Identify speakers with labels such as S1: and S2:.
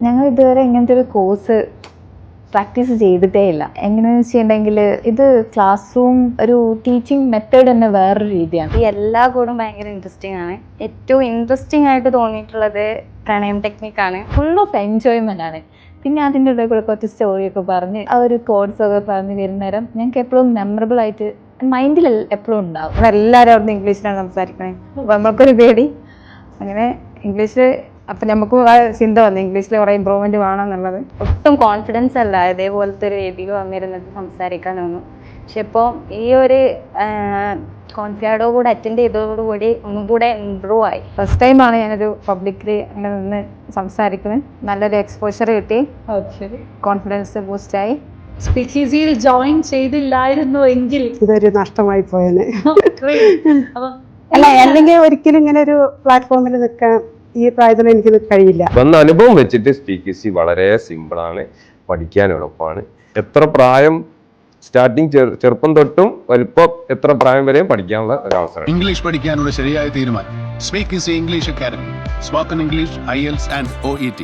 S1: ഞങ്ങൾ ഇതുവരെ ഇങ്ങനത്തെ ഒരു കോഴ്സ് പ്രാക്ടീസ് ചെയ്തിട്ടേ ഇല്ല. എങ്ങനെയാണെന്ന് വെച്ചിട്ടുണ്ടെങ്കിൽ ഇത് ക്ലാസ് റൂം ഒരു ടീച്ചിങ് മെത്തേഡ് തന്നെ വേറൊരു രീതിയാണ്.
S2: ഈ എല്ലാ കൂടും ഭയങ്കര ഇൻട്രസ്റ്റിംഗ് ആണ്. ഏറ്റവും ഇൻട്രസ്റ്റിംഗ് ആയിട്ട് തോന്നിയിട്ടുള്ളത് പ്രണയം ടെക്നിക്കാണ്.
S1: ഫുൾ ഓഫ് എൻജോയ്മെൻ്റ് ആണ്. പിന്നെ അതിൻ്റെ ഇടയിൽ കൂടെ കുറച്ച് സ്റ്റോറിയൊക്കെ പറഞ്ഞ് ആ ഒരു കോഡ്സൊക്കെ പറഞ്ഞ് വരുന്നേരം ഞങ്ങൾക്ക് എപ്പോഴും മെമ്മറബിൾ ആയിട്ട് മൈൻഡിൽ എപ്പോഴും ഉണ്ടാവും.
S2: എല്ലാവരും അവിടുന്ന് ഇംഗ്ലീഷിലാണ് സംസാരിക്കണേ. അപ്പോൾ നമ്മൾക്കൊരു പേടി. അങ്ങനെ ഇംഗ്ലീഷ് അപ്പം നമുക്കും ആ ചിന്ത വന്നു ഇംഗ്ലീഷിൽ കുറേ ഇമ്പ്രൂവ്മെൻറ്റ് വേണം എന്നുള്ളത്. ഒട്ടും കോൺഫിഡൻസ് അല്ല ഇതേപോലത്തെ ഒരു രീതിയിൽ വന്നിരുന്നിട്ട് സംസാരിക്കാനൊന്നും. പക്ഷെ ഇപ്പോൾ ഈ ഒരു കോൺഫിഡൻറ്റോടുകൂടി അറ്റൻഡ് ചെയ്തതോടുകൂടി ഒന്നും കൂടെ ഇമ്പ്രൂവ് ആയി. ഫസ്റ്റ് ടൈമാണ് ഞാനൊരു പബ്ലിക്കിൽ അങ്ങനെ നിന്ന് സംസാരിക്കുന്നത്. നല്ലൊരു എക്സ്പോഷർ കിട്ടി, കോൺഫിഡൻസ് ബൂസ്റ്റായി.
S3: സ്പീക്കീസിയിൽ ജോയിൻ ചെയ്തില്ലായിരുന്നു എങ്കിൽ
S4: ഇതൊരു നഷ്ടമായി പോയേനെ.
S2: അല്ല
S4: അല്ലെങ്കിൽ ഒരിക്കലും ഇങ്ങനെ ഒരു പ്ലാറ്റ്ഫോമിൽ നിൽക്കാൻ ഈ പ്രായത്തിൽ എനിക്ക് കഴിയില്ല.
S5: വന്ന അനുഭവം വെച്ചിട്ട് സ്പീക്കേഴ്സി വളരെ സിമ്പിളാണ്, പഠിക്കാൻ എളുപ്പമാണ്. എത്ര പ്രായം സ്റ്റാർട്ടിങ് ചെറുപ്പം തൊട്ടും വലിപ്പം എത്ര പ്രായം വരെയും പഠിക്കാനുള്ള ഒരു അവസരം.
S6: ഇംഗ്ലീഷ് പഠിക്കാനുള്ള ശരിയായ തീരുമാനം speak easy English academy. Spoken English, IELTS and OET.